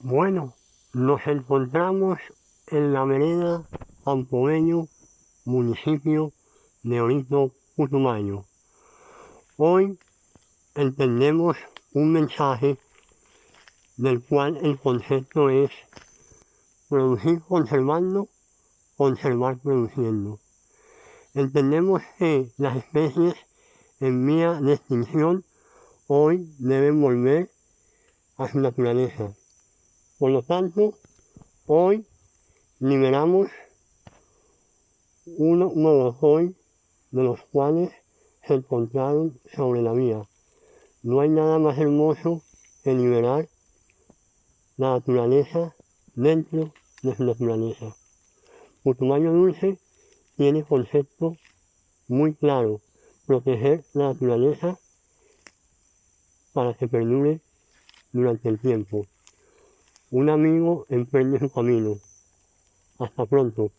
Bueno, nos encontramos en la vereda Campobeño, municipio de Orito, Putumayo. Hoy entendemos un mensaje del cual el concepto es producir conservando, conservar produciendo. Entendemos que las especies en vía de extinción hoy deben volver a su naturaleza. Por lo tanto, hoy liberamos unos huevos hoy de los cuales se encontraron sobre la vía. No hay nada más hermoso que liberar la naturaleza dentro de su naturaleza. Putumayo Dulce tiene concepto muy claro: proteger la naturaleza para que perdure durante el tiempo. Un amigo emprende su camino. Hasta pronto.